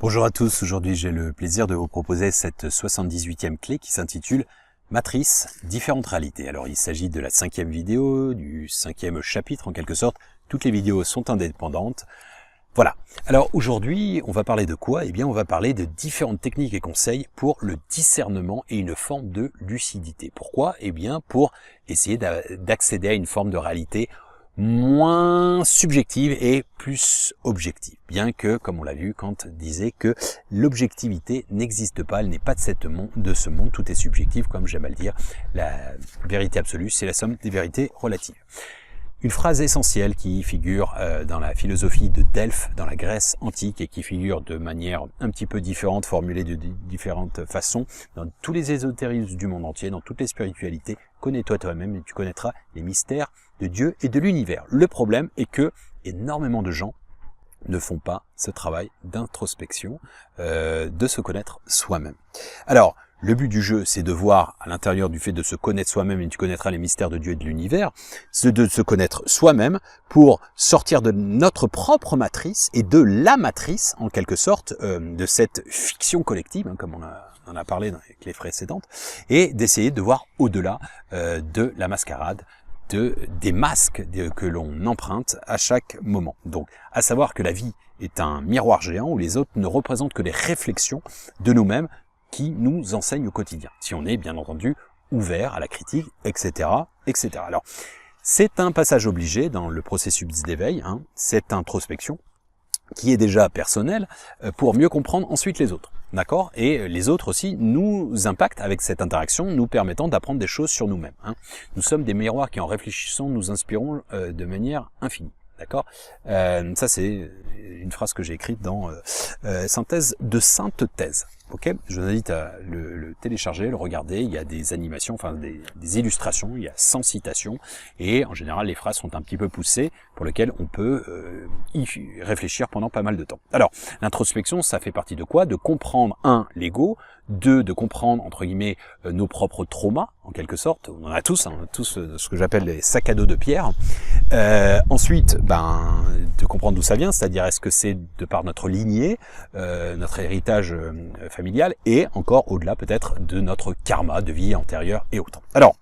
Bonjour à tous, aujourd'hui j'ai le plaisir de vous proposer cette 78e clé qui s'intitule Matrice, différentes réalités. Alors il s'agit de la 5e vidéo, du 5e chapitre en quelque sorte, toutes les vidéos sont indépendantes. Voilà, alors aujourd'hui on va parler de quoi? Eh bien on va parler de différentes techniques et conseils pour le discernement et une forme de lucidité. Pourquoi? Eh bien pour essayer d'accéder à une forme de réalité moins subjective et plus objective. Bien que, comme on l'a vu, Kant disait que l'objectivité n'existe pas, elle n'est pas de ce monde, tout est subjectif, comme j'aime à le dire. La vérité absolue, c'est la somme des vérités relatives. Une phrase essentielle qui figure dans la philosophie de Delphes, dans la Grèce antique, et qui figure de manière un petit peu différente, formulée de différentes façons, dans tous les ésotérismes du monde entier, dans toutes les spiritualités. Connais-toi toi-même et tu connaîtras les mystères de Dieu et de l'univers. Le problème est que énormément de gens ne font pas ce travail d'introspection, de se connaître soi-même. Alors, le but du jeu, c'est de voir à l'intérieur du fait de se connaître soi-même, et tu connaîtras les mystères de Dieu et de l'univers, c'est de se connaître soi-même pour sortir de notre propre matrice et de la matrice, en quelque sorte, de cette fiction collective, hein, comme on en a parlé dans les clés précédentes, et d'essayer de voir au-delà de la mascarade, des masques que l'on emprunte à chaque moment. Donc, à savoir que la vie est un miroir géant où les autres ne représentent que les réflexions de nous-mêmes qui nous enseignent au quotidien. Si on est, bien entendu, ouvert à la critique, etc., etc. Alors, c'est un passage obligé dans le processus d'éveil, hein, cette introspection, qui est déjà personnelle, pour mieux comprendre ensuite les autres. D'accord? Et les autres aussi nous impactent avec cette interaction, nous permettant d'apprendre des choses sur nous-mêmes. Hein. Nous sommes des miroirs qui, en réfléchissant, nous inspirons de manière infinie. D'accord? Ça, c'est une phrase que j'ai écrite dans Synthèse de Sainte Thèse. Ok? Je vous invite à le télécharger, le regarder. Il y a des animations, enfin des illustrations, il y a 100 citations. Et en général, les phrases sont un petit peu poussées pour lesquelles on peut y réfléchir pendant pas mal de temps. Alors, l'introspection, ça fait partie de quoi? De comprendre, l'ego, 2, de comprendre, entre guillemets, nos propres traumas, en quelque sorte. On en a tous, ce que j'appelle les sacs à dos de pierre. Ensuite, de comprendre d'où ça vient, c'est-à-dire est-ce que c'est de par notre lignée, notre héritage familial, et encore au-delà peut-être de notre karma de vie antérieure et autant. Alors,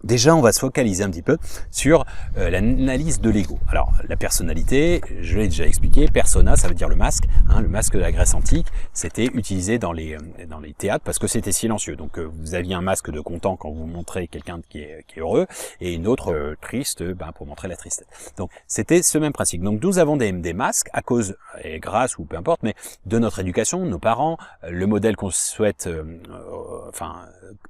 déjà, on va se focaliser un petit peu sur l'analyse de l'ego. Alors, la personnalité, je l'ai déjà expliqué, persona, ça veut dire le masque. Hein, le masque de la Grèce antique, c'était utilisé dans les théâtres parce que c'était silencieux. Donc, vous aviez un masque de content quand vous montrez quelqu'un qui est heureux, et une autre triste pour montrer la tristesse. Donc, c'était ce même principe. Donc, nous avons des masques à cause, et grâce ou peu importe, mais de notre éducation, nos parents, le modèle qu'on souhaite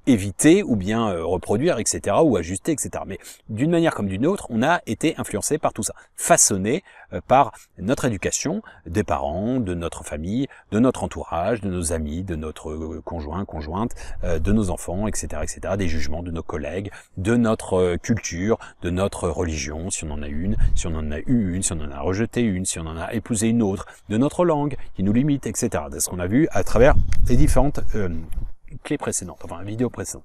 éviter ou bien reproduire, etc., ou ajuster, etc. Mais d'une manière comme d'une autre, on a été influencé par tout ça, façonné par notre éducation, des parents, de notre famille, de notre entourage, de nos amis, de notre conjoint, conjointe, de nos enfants, etc., etc., des jugements de nos collègues, de notre culture, de notre religion, si on en a une, si on en a eu une, si on en a rejeté une, si on en a épousé une autre, de notre langue qui nous limite, etc. C'est ce qu'on a vu à travers les différentes clés précédentes, enfin vidéos précédentes.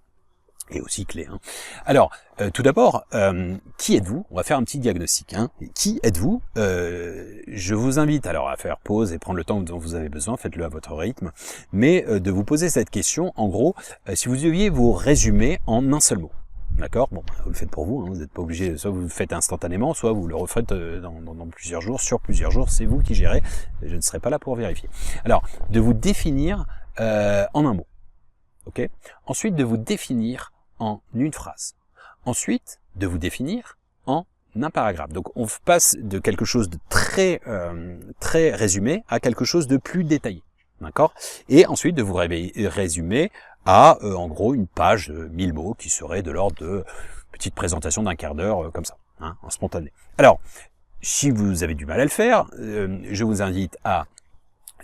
Et aussi clés. Hein. Alors, tout d'abord, qui êtes-vous? On va faire un petit diagnostic. Hein. Qui êtes-vous? Je vous invite alors à faire pause et prendre le temps dont vous avez besoin, faites-le à votre rythme, mais de vous poser cette question, en gros, si vous deviez vous résumer en un seul mot. D'accord? Bon, vous le faites pour vous, hein, vous n'êtes pas obligé, soit vous le faites instantanément, soit vous le refaites dans plusieurs jours, sur plusieurs jours, c'est vous qui gérez, je ne serai pas là pour vérifier. Alors, de vous définir en un mot. Ok? Ensuite, de vous définir en une phrase. Ensuite, de vous définir en un paragraphe. Donc, on passe de quelque chose de très résumé à quelque chose de plus détaillé. D'accord? Et ensuite, de vous résumer à, en gros, une page de 1000 mots qui serait de l'ordre de petite présentation d'un quart d'heure, comme ça, hein, en spontané. Alors, si vous avez du mal à le faire, je vous invite à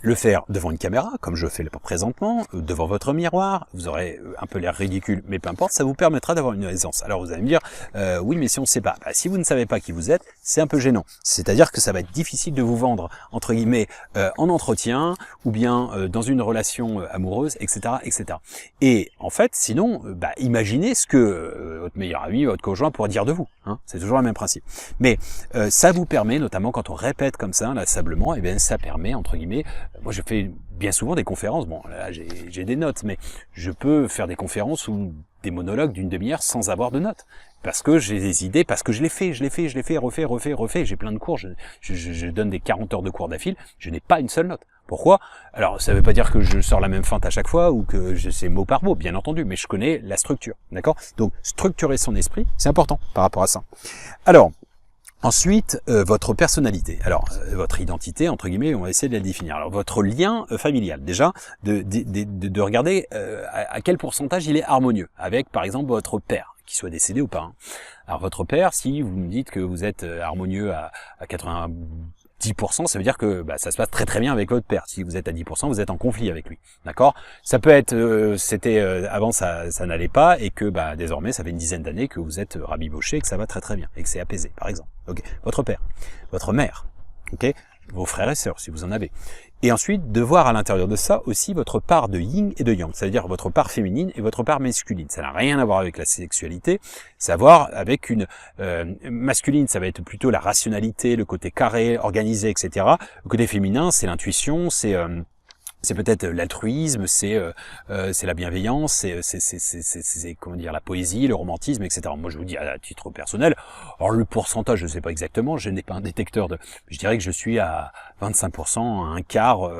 le faire devant une caméra, comme je fais présentement, devant votre miroir, vous aurez un peu l'air ridicule, mais peu importe, ça vous permettra d'avoir une aisance. Alors vous allez me dire, oui, mais si on ne sait pas, si vous ne savez pas qui vous êtes, c'est un peu gênant. C'est-à-dire que ça va être difficile de vous vendre, entre guillemets, en entretien, ou bien dans une relation amoureuse, etc., etc. Et en fait, sinon, imaginez ce que votre meilleur ami, votre conjoint pourrait dire de vous. Hein, c'est toujours le même principe. Mais ça vous permet, notamment quand on répète comme ça, inlassablement, et bien ça permet, entre guillemets, moi je fais bien souvent des conférences, bon là j'ai des notes, mais je peux faire des conférences ou des monologues d'une demi-heure sans avoir de notes. Parce que j'ai des idées, parce que je l'ai fait, refait, j'ai plein de cours, je donne des 40 heures de cours d'affilée, je n'ai pas une seule note. Pourquoi? Alors, ça ne veut pas dire que je sors la même feinte à chaque fois ou que c'est mot par mot, bien entendu, mais je connais la structure, d'accord? Donc, structurer son esprit, c'est important par rapport à ça. Alors, ensuite, votre personnalité. Alors, votre identité, entre guillemets, on va essayer de la définir. Alors, votre lien familial, déjà, de regarder à quel pourcentage il est harmonieux avec, par exemple, votre père, qui soit décédé ou pas. Hein. Alors, votre père, si vous me dites que vous êtes harmonieux à 90%, ça veut dire que ça se passe très très bien avec votre père. Si vous êtes à 10%, vous êtes en conflit avec lui. D'accord? Ça peut être, avant ça n'allait pas et que désormais ça fait une dizaine d'années que vous êtes rabiboché et que ça va très très bien et que c'est apaisé, par exemple. Ok. Votre père, votre mère, ok, vos frères et sœurs si vous en avez. Et ensuite, de voir à l'intérieur de ça aussi votre part de yin et de yang, c'est-à-dire votre part féminine et votre part masculine. Ça n'a rien à voir avec la sexualité, c'est à voir avec une masculine, ça va être plutôt la rationalité, le côté carré, organisé, etc. Le côté féminin, c'est l'intuition, c'est peut-être l'altruisme, c'est la bienveillance, c'est comment dire, la poésie, le romantisme, etc. Moi, je vous dis à titre personnel. Alors le pourcentage, je ne sais pas exactement, je n'ai pas un détecteur de. Je dirais que je suis à 25%, un quart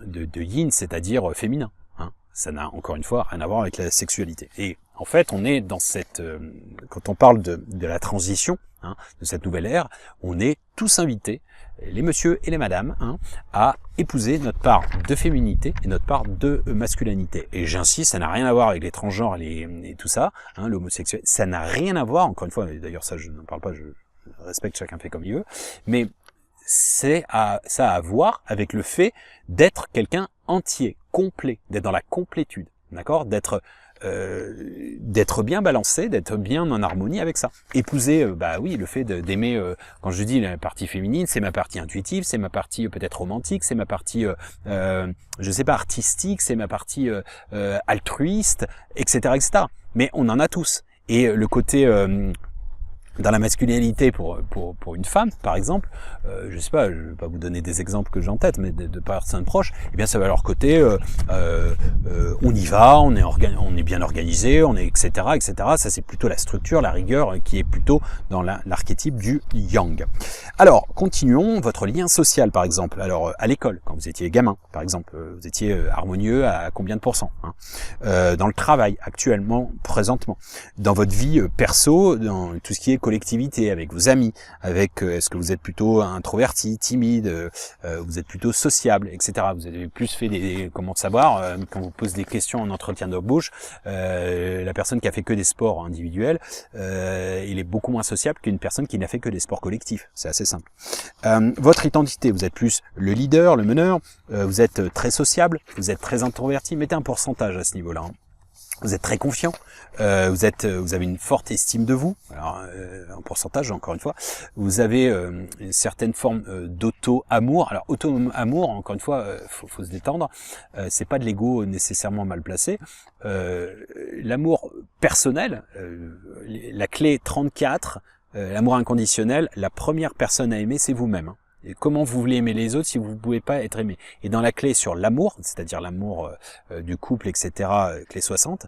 de yin, c'est-à-dire féminin. Hein. Ça n'a encore une fois rien à voir avec la sexualité. Et en fait, on est dans cette, quand on parle de la transition, hein, de cette nouvelle ère, on est tous invités, les messieurs et les madames, hein, à épouser notre part de féminité et notre part de masculinité. Et j'insiste, ça n'a rien à voir avec les transgenres et tout ça, hein, l'homosexuel, ça n'a rien à voir, encore une fois, d'ailleurs ça je n'en parle pas, je respecte, chacun fait comme il veut, mais ça a à voir avec le fait d'être quelqu'un entier, complet, d'être dans la complétude, d'accord, d'être bien balancé, d'être bien en harmonie avec ça. Épouser, oui, le fait d'aimer, quand je dis la partie féminine, c'est ma partie intuitive, c'est ma partie peut-être romantique, c'est ma partie, je sais pas, artistique, c'est ma partie altruiste, etc., etc. Mais on en a tous. Et le côté dans la masculinité pour une femme, par exemple, je sais pas, je vais pas vous donner des exemples que j'ai en tête, mais de personnes proches, eh bien ça va leur côté, on y va, on est bien organisé, on est etc. Ça c'est plutôt la structure, la rigueur qui est plutôt dans l'archétype du yang. Alors continuons, votre lien social par exemple. Alors à l'école, quand vous étiez gamin, par exemple, vous étiez harmonieux à combien de pourcents, hein, dans le travail actuellement, présentement, dans votre vie perso, dans tout ce qui est collectivité, avec vos amis, avec est-ce que vous êtes plutôt introverti, timide, vous êtes plutôt sociable, etc. Vous avez plus fait des, comment savoir, quand vous posez des questions en entretien d'embauche, la personne qui a fait que des sports individuels, il est beaucoup moins sociable qu'une personne qui n'a fait que des sports collectifs. C'est assez simple. Votre identité, vous êtes plus le leader, le meneur, vous êtes très sociable, vous êtes très introverti, mettez un pourcentage à ce niveau-là. Hein. Vous êtes très confiant, vous avez une forte estime de vous, alors en pourcentage encore une fois, vous avez une certaine forme d'auto-amour. Alors auto-amour, encore une fois, faut se détendre, c'est pas de l'ego nécessairement mal placé. L'amour personnel, la clé 34, l'amour inconditionnel, la première personne à aimer, c'est vous-même. Hein. Et comment vous voulez aimer les autres si vous ne pouvez pas être aimé? Et dans la clé sur l'amour, c'est-à-dire l'amour du couple, etc., clé 60,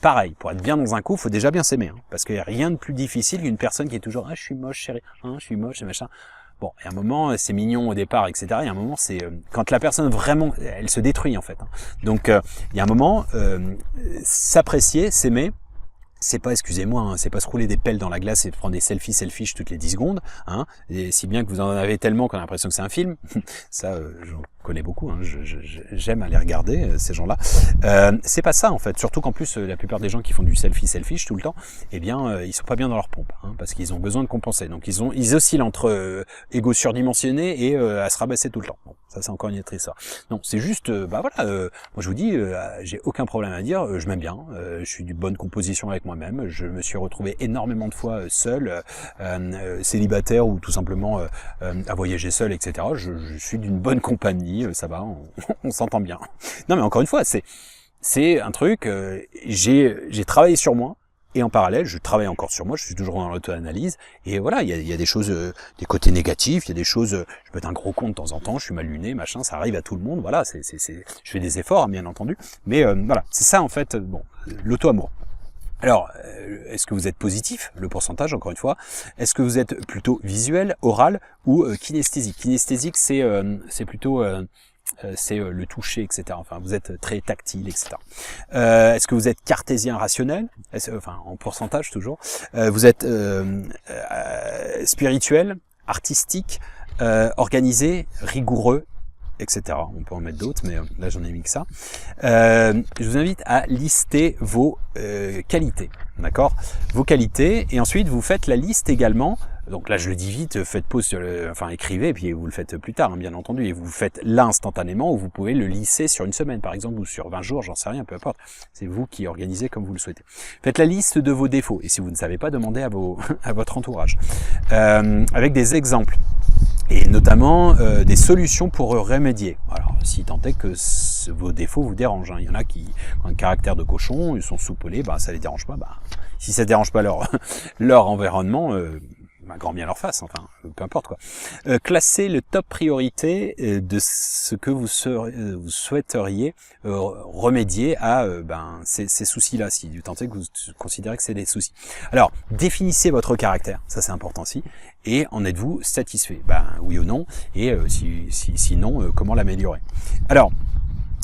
pareil, pour être bien dans un couple, il faut déjà bien s'aimer. Hein, parce qu'il n'y a rien de plus difficile qu'une personne qui est toujours « Ah, je suis moche, chérie, hein, je suis moche, et machin ». Bon, il y a un moment, c'est mignon au départ, etc. Il y a un moment, c'est quand la personne vraiment, elle se détruit en fait. Hein. Donc, il y a un moment, s'apprécier, s'aimer, c'est pas, excusez-moi, hein, c'est pas se rouler des pelles dans la glace et prendre des selfies toutes les 10 secondes, hein, et si bien que vous en avez tellement qu'on a l'impression que c'est un film. Ça, j'en connais beaucoup, hein, j'aime aller regarder ces gens-là. C'est pas ça en fait, surtout qu'en plus la plupart des gens qui font du selfish tout le temps, eh bien ils sont pas bien dans leur pompe, hein, parce qu'ils ont besoin de compenser. Donc ils oscillent entre ego surdimensionné et à se rabasser tout le temps. Bon, ça c'est encore une autre histoire. Non, c'est juste, moi je vous dis, j'ai aucun problème à dire, je m'aime bien, je suis d'une bonne composition avec moi-même, je me suis retrouvé énormément de fois seul, célibataire ou tout simplement à voyager seul, etc. Je suis d'une bonne compagnie, ça va, on s'entend bien. Non mais encore une fois, c'est un truc, j'ai travaillé sur moi, Et en parallèle, je travaille encore sur moi, je suis toujours dans l'auto-analyse, et voilà, il y a des choses, des côtés négatifs, il y a des choses, je peux être un gros con de temps en temps, je suis mal luné, machin, ça arrive à tout le monde, voilà, je fais des efforts, bien entendu, mais voilà, c'est ça en fait, bon, l'auto-amour. Alors, est-ce que vous êtes positif? Le pourcentage, encore une fois. Est-ce que vous êtes plutôt visuel, oral ou kinesthésique? Kinesthésique, c'est plutôt le toucher, etc. Enfin, vous êtes très tactile, etc. Est-ce que vous êtes cartésien rationnel? Enfin, en pourcentage toujours. Vous êtes spirituel, artistique, organisé, rigoureux, etc. On peut en mettre d'autres, mais là j'en ai mis que ça. Je vous invite à lister vos qualités, d'accord? Vos qualités, et ensuite vous faites la liste également. Donc là je le dis vite, faites pause sur écrivez, et puis vous le faites plus tard, hein, bien entendu, et vous le faites là instantanément, ou vous pouvez le lisser sur une semaine par exemple, ou sur 20 jours, j'en sais rien, peu importe. C'est vous qui organisez comme vous le souhaitez. Faites la liste de vos défauts, et si vous ne savez pas, demandez à votre entourage. Avec des exemples. Et notamment des solutions pour remédier. Alors, si tant est que vos défauts vous dérangent. Hein. Il y en a qui ont un caractère de cochon, ils sont soupolés, bah ça les dérange pas. Bah, si ça dérange pas leur environnement, grand bien leur face, enfin, peu importe quoi. Classez le top priorité de ce que vous souhaiteriez remédier à ces soucis-là, si tant est que vous considérez que c'est des soucis. Alors, définissez votre caractère, ça c'est important aussi, et en êtes-vous satisfait? Oui ou non, et sinon, comment l'améliorer? Alors,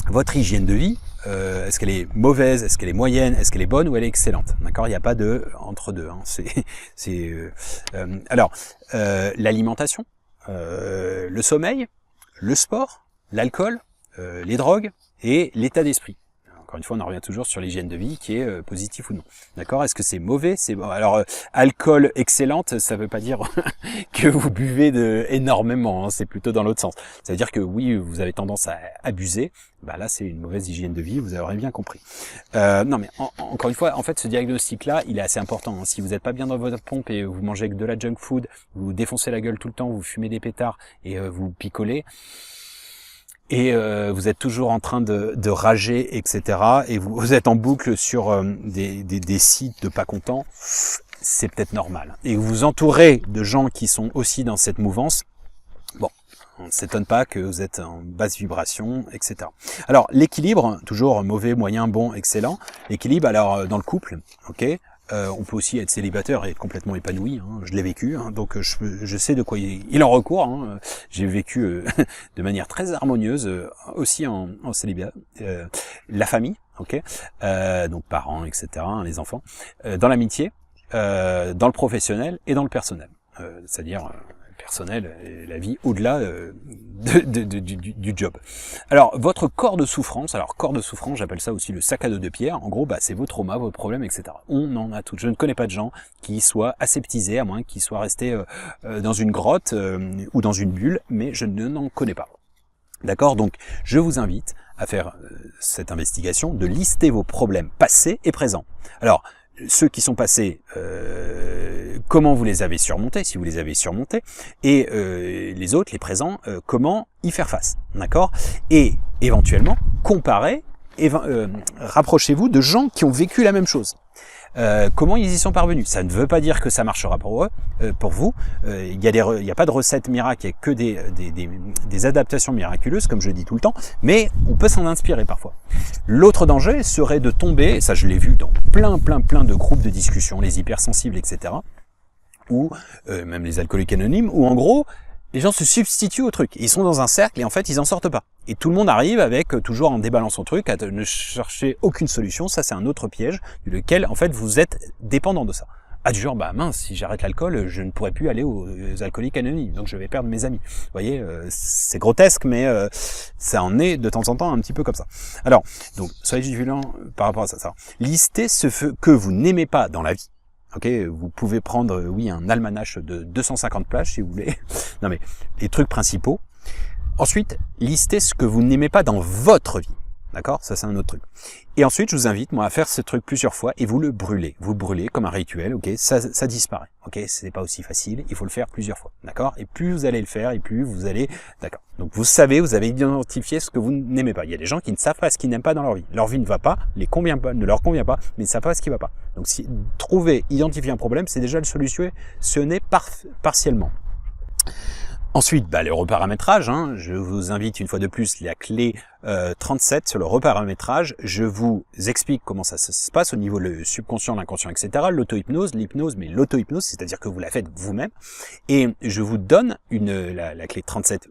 votre hygiène de vie, est-ce qu'elle est mauvaise, est-ce qu'elle est moyenne, est-ce qu'elle est bonne ou elle est excellente? D'accord, il n'y a pas de entre deux. Hein. L'alimentation, le sommeil, le sport, l'alcool, les drogues et l'état d'esprit. Encore une fois, on en revient toujours sur l'hygiène de vie qui est positif ou non. D'accord? Est-ce que c'est mauvais? C'est bon. Alors, alcool excellente, ça veut pas dire que vous buvez énormément. Hein, c'est plutôt dans l'autre sens. Ça veut dire que oui, vous avez tendance à abuser. Là, c'est une mauvaise hygiène de vie. Vous aurez bien compris. Non, mais encore une fois, en fait, ce diagnostic-là, il est assez important. Hein. Si vous n'êtes pas bien dans votre pompe et vous mangez que de la junk food, vous défoncez la gueule tout le temps, vous fumez des pétards et vous picolez. Et vous êtes toujours en train de rager, etc. Et vous êtes en boucle sur des sites de pas contents, c'est peut-être normal. Et vous vous entourez de gens qui sont aussi dans cette mouvance, bon, on ne s'étonne pas que vous êtes en basse vibration, etc. Alors, l'équilibre, toujours mauvais, moyen, bon, excellent. L'équilibre, alors, dans le couple, ok. On peut aussi être célibataire et être complètement épanoui, hein, je l'ai vécu, hein, donc je sais de quoi il en recourt. Hein, j'ai vécu de manière très harmonieuse aussi en célibat. La famille, ok, donc parents, etc., hein, les enfants, dans l'amitié, dans le professionnel et dans le personnel, c'est-à-dire personnel, la vie au-delà du job. Alors, votre corps de souffrance, j'appelle ça aussi le sac à dos de pierre, en gros, c'est vos traumas, vos problèmes, etc. On en a tous. Je ne connais pas de gens qui soient aseptisés, à moins qu'ils soient restés dans une grotte ou dans une bulle, mais je n'en connais pas. D'accord? Donc, je vous invite à faire cette investigation, de lister vos problèmes passés et présents. Alors, ceux qui sont passés, comment vous les avez surmontés, si vous les avez surmontés, et les autres, les présents, comment y faire face, d'accord? Et éventuellement, comparez, rapprochez-vous de gens qui ont vécu la même chose. Comment ils y sont parvenus? Ça ne veut pas dire que ça marchera pour eux, pour vous. Il y a pas de recette miracle, il n'y a que des adaptations miraculeuses, comme je le dis tout le temps, mais on peut s'en inspirer parfois. L'autre danger serait de tomber, et ça je l'ai vu dans plein de groupes de discussion, les hypersensibles, etc., ou même les alcooliques anonymes, où en gros, les gens se substituent au truc. Ils sont dans un cercle et en fait, ils en sortent pas. Et tout le monde arrive avec, toujours en déballant son truc, à ne chercher aucune solution. Ça, c'est un autre piège, duquel, en fait, vous êtes dépendant de ça. Du genre, mince, si j'arrête l'alcool, je ne pourrai plus aller aux alcooliques anonymes, donc je vais perdre mes amis. Vous voyez, c'est grotesque, mais ça en est de temps en temps un petit peu comme ça. Alors, donc, soyez vigilants par rapport à ça. Listez ce que vous n'aimez pas dans la vie. Ok, vous pouvez prendre, oui, un almanach de 250 pages si vous voulez. Non mais, les trucs principaux. Ensuite, listez ce que vous n'aimez pas dans votre vie. D'accord? Ça, c'est un autre truc. Et ensuite, je vous invite, moi, à faire ce truc plusieurs fois et vous le brûlez. Vous le brûlez comme un rituel, ok? Ça disparaît, ok? C'est pas aussi facile, il faut le faire plusieurs fois, d'accord? Et plus vous allez le faire, et plus vous allez... D'accord. Donc, vous savez, vous avez identifié ce que vous n'aimez pas. Il y a des gens qui ne savent pas ce qu'ils n'aiment pas dans leur vie. Leur vie ne va pas, ne leur convient pas, mais ils ne savent pas ce qui ne va pas. Donc, si identifier un problème, c'est déjà le solutionner partiellement. Ensuite, le reparamétrage, hein, je vous invite une fois de plus, la clé 37 sur le reparamétrage. Je vous explique comment ça se passe au niveau le subconscient, l'inconscient, etc. L'auto-hypnose, l'hypnose, mais l'auto-hypnose, c'est-à-dire que vous la faites vous-même. Et je vous donne la clé 37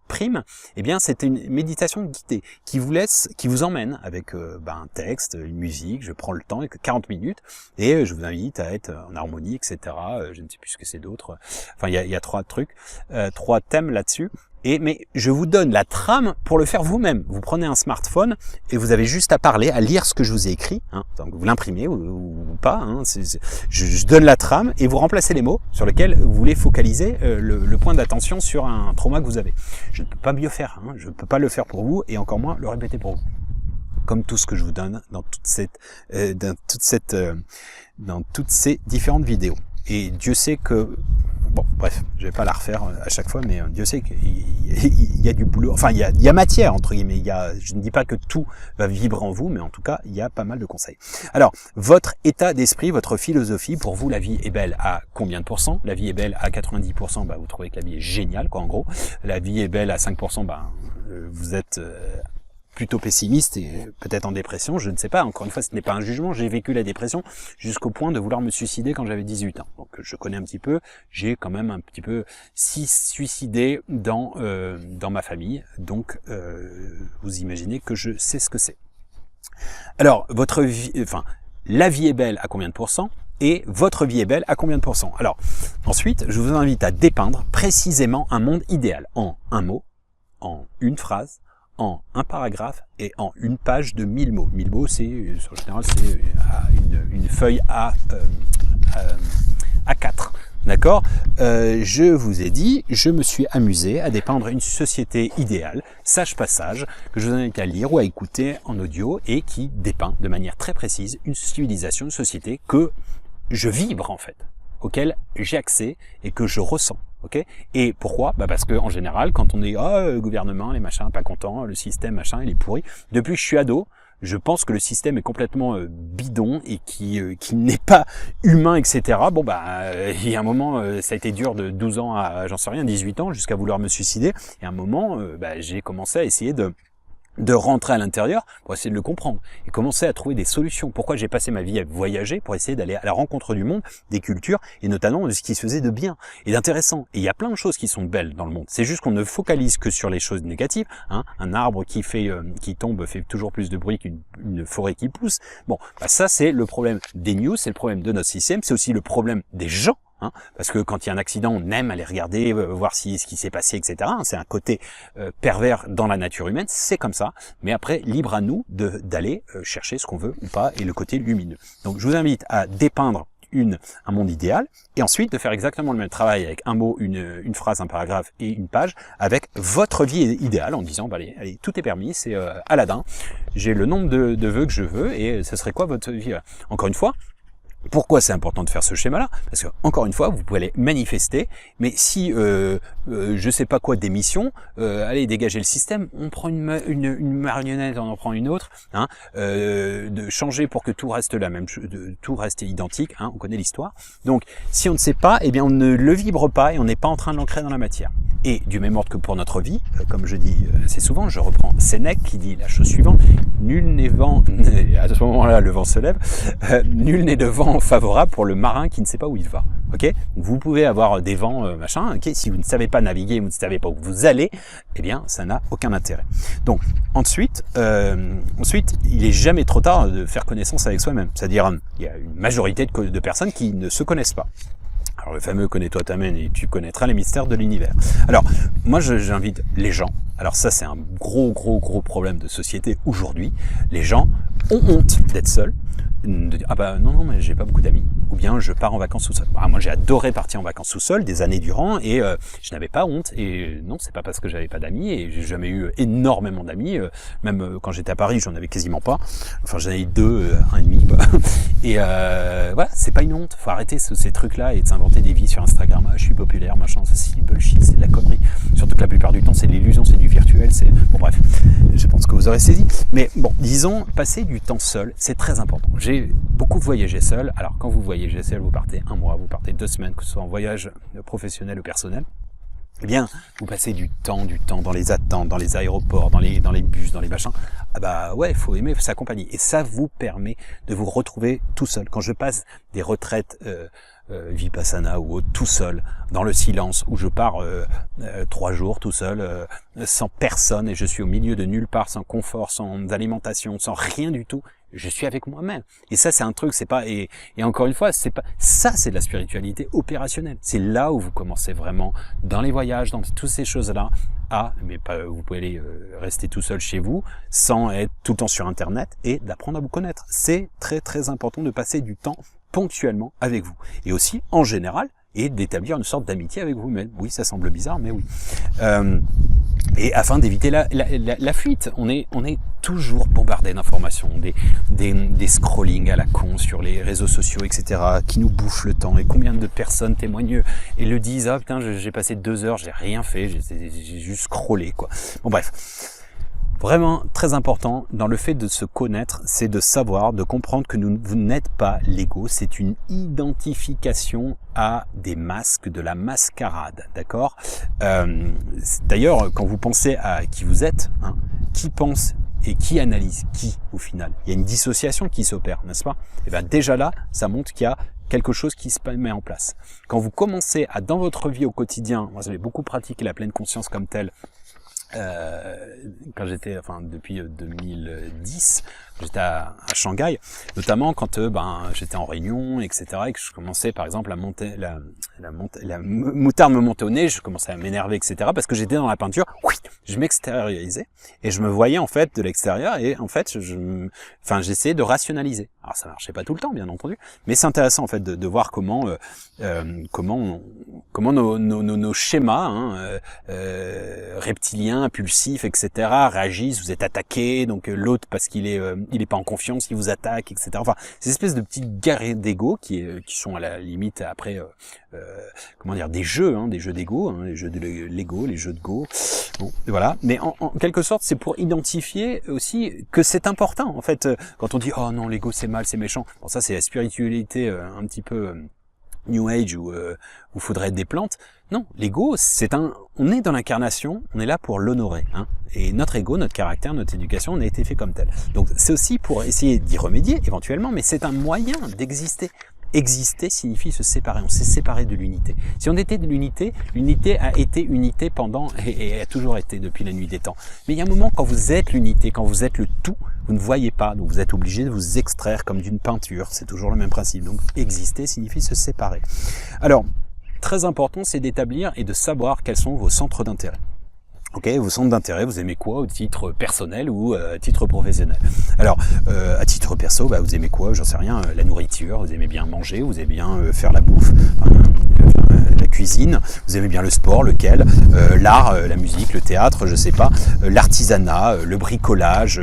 prime, eh bien c'est une méditation guidée qui vous emmène avec un texte, une musique, je prends le temps, avec 40 minutes, et je vous invite à être en harmonie, etc. Je ne sais plus ce que c'est d'autre. Enfin, il y a 3 trucs, 3 thèmes là-dessus. Mais je vous donne la trame pour le faire vous-même. Vous prenez un smartphone et vous avez juste à parler, à lire ce que je vous ai écrit. Hein, donc vous l'imprimez ou pas. Hein, je donne la trame et vous remplacez les mots sur lesquels vous voulez focaliser le point d'attention sur un trauma que vous avez. Je ne peux pas mieux faire. Hein, je ne peux pas le faire pour vous et encore moins le répéter pour vous. Comme tout ce que je vous donne dans toutes ces différentes vidéos. Et Dieu sait que... Bon, bref, je vais pas la refaire à chaque fois, mais Dieu sait qu'il y a du boulot. Enfin, il y a matière, entre guillemets. Je ne dis pas que tout va vibrer en vous, mais en tout cas, il y a pas mal de conseils. Alors, votre état d'esprit, votre philosophie, pour vous, la vie est belle à combien de pourcents? La vie est belle à 90%, vous trouvez que la vie est géniale, quoi, en gros. La vie est belle à 5%, vous êtes... plutôt pessimiste et peut-être en dépression, je ne sais pas, encore une fois ce n'est pas un jugement, j'ai vécu la dépression jusqu'au point de vouloir me suicider quand j'avais 18 ans, donc je connais un petit peu, j'ai quand même un petit peu suicidé dans ma famille, donc vous imaginez que je sais ce que c'est. Alors, la vie est belle à combien de pourcents? Et votre vie est belle à combien de pourcents? Alors, ensuite, je vous invite à dépeindre précisément un monde idéal en un mot, en une phrase, en un paragraphe et en une page de 1000 mots. 1000 mots, c'est en général c'est une feuille A4. D'accord? Je vous ai dit, je me suis amusé à dépeindre une société idéale, sage passage, que je vous invite à lire ou à écouter en audio et qui dépeint de manière très précise une civilisation, une société que je vibre en fait, auquel j'ai accès et que je ressens. Okay. Et pourquoi? Parce que en général, quand on est le gouvernement, les machins, pas contents, le système, machin, il est pourri. Depuis que je suis ado, je pense que le système est complètement bidon et qui n'est pas humain, etc. Bon il y a un moment, ça a été dur de 12 ans à, j'en sais rien, 18 ans, jusqu'à vouloir me suicider. Et à un moment, j'ai commencé à essayer de rentrer à l'intérieur pour essayer de le comprendre et commencer à trouver des solutions. Pourquoi j'ai passé ma vie à voyager? Pour essayer d'aller à la rencontre du monde, des cultures et notamment de ce qui se faisait de bien et d'intéressant. Et il y a plein de choses qui sont belles dans le monde. C'est juste qu'on ne focalise que sur les choses négatives. Hein. Un arbre qui tombe fait toujours plus de bruit qu'une forêt qui pousse. Bon, ça c'est le problème des news, c'est le problème de notre système, c'est aussi le problème des gens. Hein, parce que quand il y a un accident, on aime aller regarder, voir ce qui s'est passé, etc. C'est un côté pervers dans la nature humaine, c'est comme ça. Mais après, libre à nous d'aller chercher ce qu'on veut ou pas, et le côté lumineux. Donc je vous invite à dépeindre un monde idéal, et ensuite de faire exactement le même travail avec un mot, une phrase, un paragraphe et une page, avec votre vie idéale, en disant, allez, tout est permis, c'est Aladdin, j'ai le nombre de vœux que je veux, et ce serait quoi votre vie? Encore une fois, pourquoi c'est important de faire ce schéma-là? Parce que, encore une fois, vous pouvez aller manifester, mais si, je sais pas quoi, des missions, allez, dégager le système, on prend une marionnette, on en prend une autre, hein, de changer pour que tout reste la même chose, tout reste identique, hein, on connaît l'histoire. Donc, si on ne sait pas, eh bien, on ne le vibre pas et on n'est pas en train de l'ancrer dans la matière. Et du même ordre que pour notre vie, comme je dis assez souvent, je reprends Sénèque qui dit la chose suivante, nul n'est vent, à ce moment-là le vent se lève, nul n'est de vent favorable pour le marin qui ne sait pas où il va. Ok? Vous pouvez avoir des vents machin, ok? Si vous ne savez pas naviguer, vous ne savez pas où vous allez, eh bien ça n'a aucun intérêt. Donc ensuite, il est jamais trop tard de faire connaissance avec soi-même. C'est-à-dire, il y a une majorité de personnes qui ne se connaissent pas. Alors le fameux connais-toi t'amène et tu connaîtras les mystères de l'univers. Alors moi j'invite les gens, alors ça c'est un gros problème de société aujourd'hui, les gens ont honte d'être seuls, de dire, ah bah non, mais j'ai pas beaucoup d'amis. Ou bien je pars en vacances tout seul. Ah, moi j'ai adoré partir en vacances tout seul des années durant et je n'avais pas honte. Et non, c'est pas parce que j'avais pas d'amis et j'ai jamais eu énormément d'amis. Même quand j'étais à Paris, j'en avais quasiment pas. Enfin, j'en avais deux, un et demi, quoi. Et voilà, c'est pas une honte. Faut arrêter ces trucs-là et de s'inventer des vies sur Instagram. Ah, je suis populaire, machin, ça c'est bullshit, c'est de la connerie. Surtout que la plupart du temps, c'est de l'illusion, c'est du virtuel, c'est... Bon bref, je pense que vous aurez saisi. Mais bon, disons, passer du temps seul, c'est très important. J'ai beaucoup voyagé seul. Alors quand vous voyagez seul, vous partez un mois, vous partez 2 semaines, que ce soit en voyage professionnel ou personnel. Eh bien, vous passez du temps dans les attentes, dans les aéroports, dans les bus, dans les machins. Ah bah ouais, faut aimer sa compagnie. Et ça vous permet de vous retrouver tout seul. Quand je passe des retraites Vipassana ou autre, tout seul, dans le silence, où je pars 3 jours tout seul, sans personne, et je suis au milieu de nulle part, sans confort, sans alimentation, sans rien du tout, je suis avec moi-même. Et ça, c'est un truc, c'est pas, et encore une fois, c'est pas, ça, c'est de la spiritualité opérationnelle. C'est là où vous commencez vraiment, dans les voyages, dans toutes ces choses-là, mais pas, vous pouvez aller rester tout seul chez vous, sans être tout le temps sur Internet, et d'apprendre à vous connaître. C'est très, très important de passer du temps ponctuellement avec vous. Et aussi, en général, et d'établir une sorte d'amitié avec vous-même. Oui, ça semble bizarre, mais oui. Et afin d'éviter la fuite, on est toujours bombardé d'informations, des scrollings à la con sur les réseaux sociaux, etc., qui nous bouffent le temps. Et combien de personnes témoignent et le disent, ah putain, j'ai passé 2 heures, j'ai rien fait, j'ai juste scrollé, quoi. Bon bref. Vraiment très important dans le fait de se connaître, c'est de savoir, de comprendre que vous n'êtes pas l'ego, c'est une identification à des masques, de la mascarade, d'accord. D'ailleurs, quand vous pensez à qui vous êtes, hein, qui pense et qui analyse qui au final, il y a une dissociation qui s'opère, n'est-ce pas? Et bien déjà là, ça montre qu'il y a quelque chose qui se met en place. Quand vous commencez à, dans votre vie au quotidien, moi j'avais beaucoup pratiqué la pleine conscience comme telle, quand j'étais, enfin depuis 2010, j'étais à Shanghai, notamment quand j'étais en réunion, etc., et que je commençais par exemple à monter, la moutarde me montait au nez, je commençais à m'énerver, etc., parce que j'étais dans la peinture, je m'extériorisais et je me voyais en fait de l'extérieur et en fait j'essayais de rationaliser. Alors ça marchait pas tout le temps, bien entendu, mais c'est intéressant en fait de voir comment nos schémas reptiliens, impulsifs, etc., réagissent. Vous êtes attaqué, donc l'autre parce qu'il est pas en confiance, il vous attaque, etc. Enfin, ces espèces de petites guerres d'ego qui sont à la limite après des jeux d'ego, les jeux de l'ego, les jeux de go. Bon, voilà. Mais en quelque sorte, c'est pour identifier aussi que c'est important. En fait, quand on dit oh non, l'ego c'est mal, c'est méchant. Bon, ça c'est la spiritualité un petit peu New Age où faudrait être des plantes. Non, l'ego, on est dans l'incarnation, on est là pour l'honorer, hein. Et notre ego, notre caractère, notre éducation, on a été fait comme tel. Donc c'est aussi pour essayer d'y remédier éventuellement, mais c'est un moyen d'exister. Exister signifie se séparer, on s'est séparé de l'unité. Si on était de l'unité, l'unité a été unité pendant et a toujours été depuis la nuit des temps. Mais il y a un moment quand vous êtes l'unité, quand vous êtes le tout, vous ne voyez pas, donc vous êtes obligé de vous extraire comme d'une peinture, c'est toujours le même principe. Donc exister signifie se séparer. Alors, très important, c'est d'établir et de savoir quels sont vos centres d'intérêt. Ok, vos centres d'intérêt, vous aimez quoi au titre personnel ou à titre professionnel? Alors, à titre perso, vous aimez quoi? J'en sais rien, la nourriture, vous aimez bien manger, vous aimez bien faire la bouffe, la cuisine, vous aimez bien le sport, lequel? L'art, la musique, le théâtre, je sais pas, l'artisanat, le bricolage.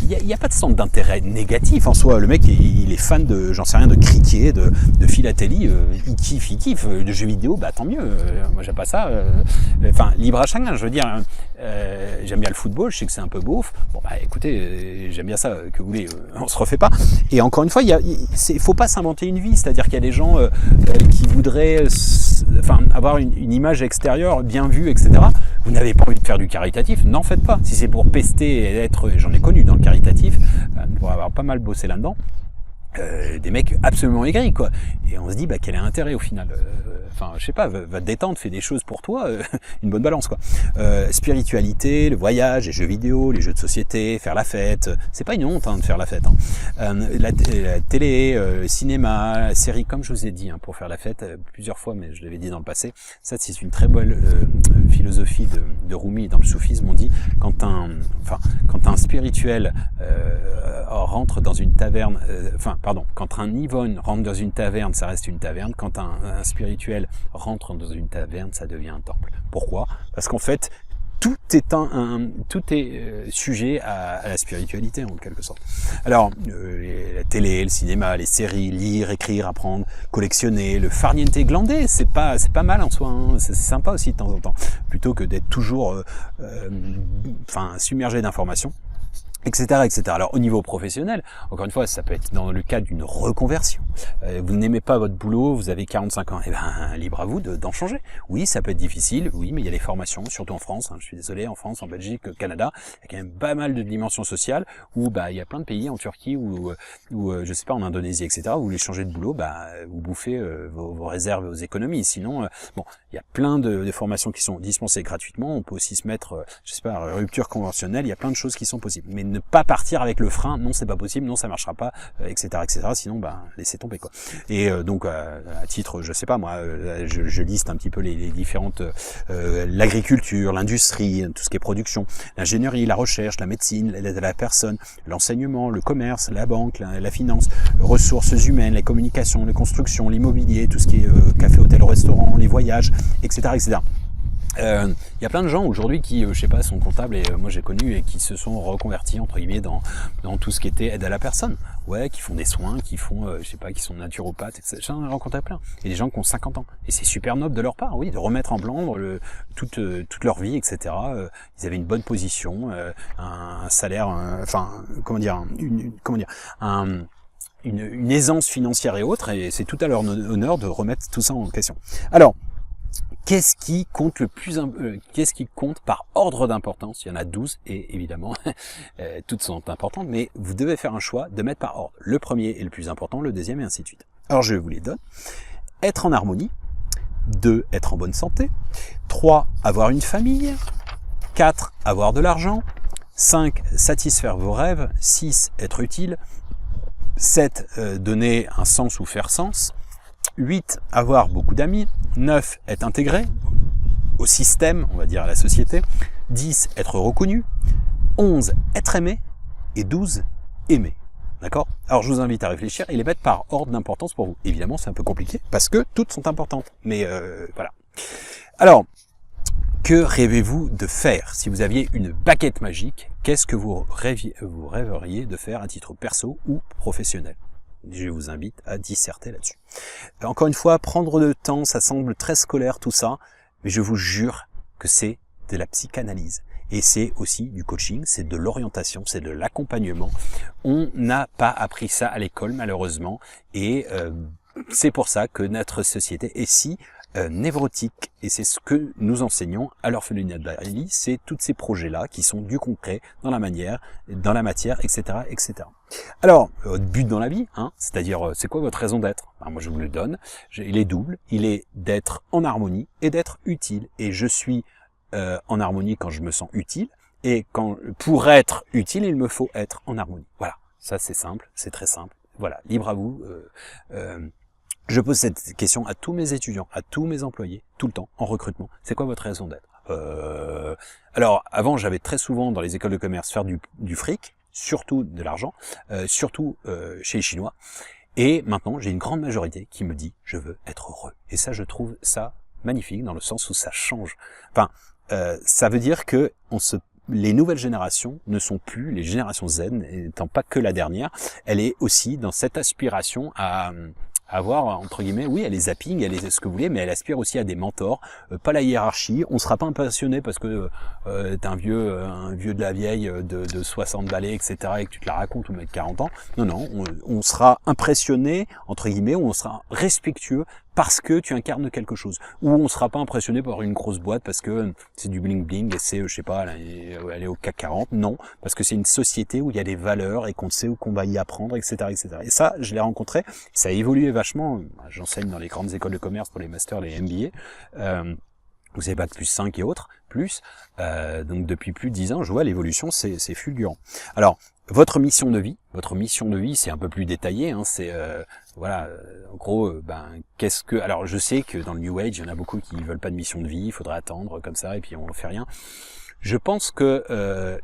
Il y a pas de centre d'intérêt négatif en soi. Le mec, il est fan de, j'en sais rien, de cricket, de philatélie, il kiffe, de jeux vidéo, tant mieux. Moi, j'aime pas ça. Enfin, libre à chacun, je veux dire, j'aime bien le football, je sais que c'est un peu beauf. Bon écoutez, j'aime bien ça, que vous voulez, on se refait pas. Et encore une fois, il faut pas s'inventer une vie, c'est-à-dire qu'il y a des gens qui voudraient avoir une image extérieure bien vue, etc. Vous n'avez pas envie de faire du caritatif, n'en faites pas. Si c'est pour pester et être, j'en ai connu dans le caritatif, pour avoir pas mal bossé là-dedans, des mecs absolument aigris, quoi. Et on se dit, quel est l'intérêt au final? Je sais pas, va te détendre, fais des choses pour toi, une bonne balance, quoi. Spiritualité, le voyage, les jeux vidéo, les jeux de société, faire la fête, c'est pas une honte de faire la fête. La télé, le cinéma, la série, comme je vous ai dit, pour faire la fête plusieurs fois, mais je l'avais dit dans le passé, ça c'est une très bonne philosophie philosophie de Rumi dans le soufisme, on dit quand un spirituel rentre dans une taverne, quand un ivrogne rentre dans une taverne, ça reste une taverne. Quand un spirituel rentre dans une taverne, ça devient un temple. Pourquoi? Parce qu'en fait, tout est sujet à la spiritualité en quelque sorte. Alors, la télé, le cinéma, les séries, lire, écrire, apprendre, collectionner, le farniente glandé, c'est pas mal en soi, hein. C'est sympa aussi de temps en temps, plutôt que d'être toujours submergé d'informations. Etc., etc. Alors au niveau professionnel, encore une fois, ça peut être dans le cadre d'une reconversion. Vous n'aimez pas votre boulot, vous avez 45 ans, libre à vous d'en changer. Oui, ça peut être difficile, oui, mais il y a les formations, surtout en France, hein, je suis désolé, en France, en Belgique, au Canada, il y a quand même pas mal de dimensions sociales, où il y a plein de pays, en Turquie, ou je sais pas, en Indonésie, etc., où vous voulez changer de boulot, vous bouffez vos réserves, vos économies. Sinon, il y a plein de formations qui sont dispensées gratuitement, on peut aussi se mettre, je sais pas, rupture conventionnelle, il y a plein de choses qui sont possibles. Mais ne pas partir avec le frein, non c'est pas possible, non ça marchera pas, etc., etc. Sinon laissez tomber quoi. Et donc à titre, je sais pas moi, je liste un petit peu les différentes, l'agriculture, l'industrie, tout ce qui est production, l'ingénierie, la recherche, la médecine, l'aide à la personne, l'enseignement, le commerce, la banque, la finance, ressources humaines, les communications, les constructions, l'immobilier, tout ce qui est café, hôtel, restaurant, les voyages, etc., etc. Il y a plein de gens aujourd'hui qui, je sais pas, sont comptables et moi j'ai connu et qui se sont reconvertis entre guillemets dans tout ce qui était aide à la personne. Ouais, qui font des soins, qui font, je sais pas, qui sont naturopathes, etc. J'en ai rencontré plein. Et des gens qui ont 50 ans. Et c'est super noble de leur part, oui, de remettre en blanc toute leur vie, etc. Ils avaient une bonne position, un salaire, une aisance financière et autres, et c'est tout à leur honneur de remettre tout ça en question. Alors, qu'est-ce qui compte qu'est-ce qui compte par ordre d'importance? Il y en a 12 et évidemment, toutes sont importantes, mais vous devez faire un choix de mettre par ordre. Le premier est le plus important, le deuxième et ainsi de suite. Alors je vous les donne. Être en harmonie. 2. Être en bonne santé. 3. Avoir une famille. 4. Avoir de l'argent. 5. Satisfaire vos rêves. 6. Être utile. 7. Donner un sens ou faire sens. 8. Avoir beaucoup d'amis. 9. Être intégré au système, on va dire à la société. 10. Être reconnu. 11. Être aimé. Et 12. Aimer. D'accord? Alors je vous invite à réfléchir et les mettre par ordre d'importance pour vous. Évidemment, c'est un peu compliqué parce que toutes sont importantes. Mais voilà. Alors, que rêvez-vous de faire? Si vous aviez une baguette magique, qu'est-ce que vous rêveriez de faire à titre perso ou professionnel? Je vous invite à disserter là-dessus. Encore une fois, prendre le temps, ça semble très scolaire tout ça, mais je vous jure que c'est de la psychanalyse. Et c'est aussi du coaching, c'est de l'orientation, c'est de l'accompagnement. On n'a pas appris ça à l'école malheureusement, et c'est pour ça que notre société est si névrotique, et c'est ce que nous enseignons à l'orphelinat de Bali, c'est tous ces projets-là qui sont du concret, dans la matière, etc., etc. Alors, votre but dans la vie, c'est-à-dire, c'est quoi votre raison d'être? Moi, je vous le donne, il est double, il est d'être en harmonie et d'être utile, et je suis en harmonie quand je me sens utile, et pour être utile, il me faut être en harmonie. Voilà, ça c'est simple, c'est très simple, voilà, libre à vous. Je pose cette question à tous mes étudiants, à tous mes employés, tout le temps, en recrutement. C'est quoi votre raison d'être? Alors, avant, j'avais très souvent dans les écoles de commerce faire du fric, surtout de l'argent, surtout chez les Chinois. Et maintenant, j'ai une grande majorité qui me dit « je veux être heureux ». Et ça, je trouve ça magnifique dans le sens où ça change. Enfin, ça veut dire que les nouvelles générations ne sont plus, les générations Z, n'étant pas que la dernière, elle est aussi dans cette aspiration à avoir, entre guillemets, oui, elle est zapping, elle est ce que vous voulez, mais elle aspire aussi à des mentors, pas la hiérarchie, on sera pas impressionné parce que t'es un vieux de la vieille de 60 balais, etc., et que tu te la racontes ou mec 40 ans. Non, on sera impressionné, entre guillemets, ou on sera respectueux parce que tu incarnes quelque chose. Ou on sera pas impressionné par une grosse boîte parce que c'est du bling bling et c'est, je sais pas, elle est au CAC 40. Non, parce que c'est une société où il y a des valeurs et qu'on sait où qu'on va y apprendre, etc., etc. Et ça, je l'ai rencontré, ça a évolué vachement. J'enseigne dans les grandes écoles de commerce pour les masters, les MBA. Vous savez, Bac plus 5 et autres, donc depuis plus de 10 ans, je vois l'évolution, c'est fulgurant. Alors, votre mission de vie. Votre mission de vie, c'est un peu plus détaillé. Hein, c'est voilà, en gros, qu'est-ce que... Alors, je sais que dans le New Age, il y en a beaucoup qui veulent pas de mission de vie. Il faudrait attendre comme ça et puis on ne fait rien. Je pense que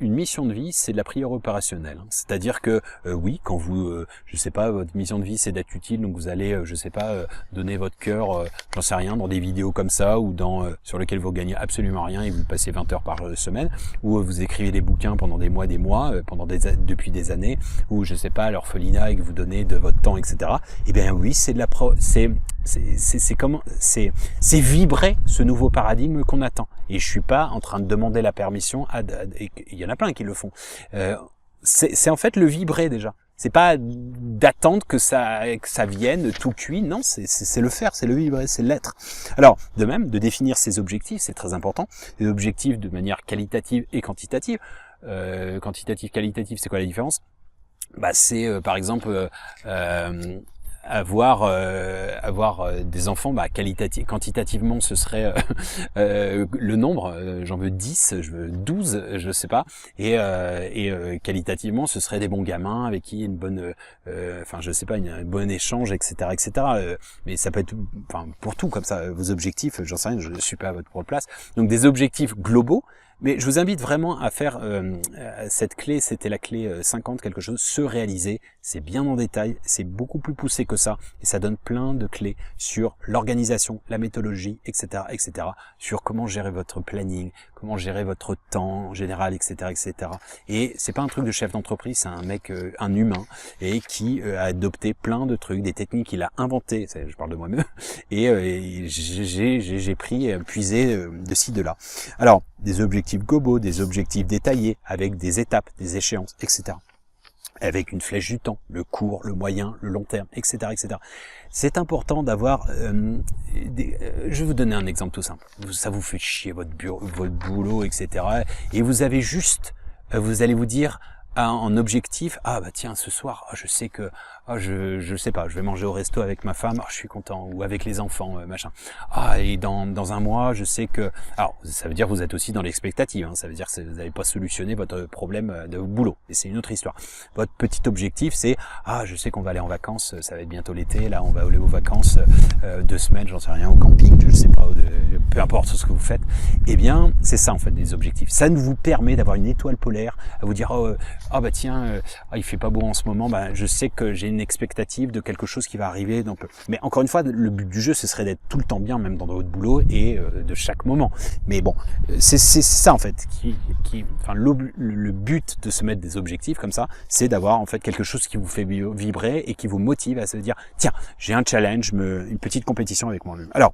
une mission de vie, c'est de la prière opérationnelle. Hein. C'est-à-dire que oui, quand vous, je sais pas, votre mission de vie, c'est d'être utile, donc vous allez, je sais pas, donner votre cœur, j'en sais rien, dans des vidéos comme ça ou dans sur lesquelles vous gagnez absolument rien et vous passez 20 heures par semaine, ou vous écrivez des bouquins pendant des mois, depuis des années, ou je sais pas, à l'orphelinat et que vous donnez de votre temps, etc. Eh bien oui, c'est de la c'est vibrer ce nouveau paradigme qu'on attend. Et je suis pas en train de demander la permission et il y en a plein qui le font. C'est en fait le vibrer déjà. C'est pas d'attendre que ça vienne tout cuit. Non, c'est le faire, c'est le vibrer, c'est l'être. Alors, de même, de définir ses objectifs, c'est très important. Des objectifs de manière qualitative et quantitative. Quantitative, qualitative, c'est quoi la différence? C'est par exemple avoir des enfants, quantitativement ce serait le nombre, j'en veux 10, je veux 12, je sais pas, et qualitativement ce serait des bons gamins avec qui une bonne je sais pas, un bon échange, etc. Mais ça peut être pour tout comme ça, vos objectifs, j'en sais rien, je ne suis pas à votre propre place. Donc des objectifs globaux. Mais je vous invite vraiment à faire cette clé, c'était la clé 50 quelque chose, se réaliser, c'est bien en détail, c'est beaucoup plus poussé que ça, et ça donne plein de clés sur l'organisation, la méthodologie, etc., sur comment gérer votre planning, comment gérer votre temps en général, etc. Et c'est pas un truc de chef d'entreprise, c'est un mec, un humain, et qui a adopté plein de trucs, des techniques qu'il a inventées, je parle de moi-même, et j'ai puisé de ci, de là. Alors, des objectifs globaux, des objectifs détaillés, avec des étapes, des échéances, etc. Avec une flèche du temps, le court, le moyen, le long terme, etc. C'est important d'avoir... je vais vous donner un exemple tout simple. Ça vous fait chier votre boulot, etc. Et vous avez juste... vous allez vous dire... en objectif, tiens, ce soir, je sais que, je sais pas, je vais manger au resto avec ma femme, je suis content, ou avec les enfants, machin. Et dans un mois, je sais que, alors, ça veut dire que vous êtes aussi dans l'expectative, hein, ça veut dire que vous n'avez pas solutionné votre problème de boulot, et c'est une autre histoire. Votre petit objectif, c'est, je sais qu'on va aller en vacances, ça va être bientôt l'été, là, on va aller aux vacances, 2 semaines, j'en sais rien, au camping, je sais pas, peu importe ce que vous faites. Eh bien, c'est ça, en fait, des objectifs. Ça nous vous permet d'avoir une étoile polaire, à vous dire, il fait pas beau en ce moment, je sais que j'ai une expectative de quelque chose qui va arriver. Donc, mais encore une fois, le but du jeu, ce serait d'être tout le temps bien, même dans votre boulot et de chaque moment. Mais bon, c'est ça en fait le but de se mettre des objectifs comme ça, c'est d'avoir en fait quelque chose qui vous fait vibrer et qui vous motive à se dire tiens, j'ai un challenge, une petite compétition avec moi-même. Alors,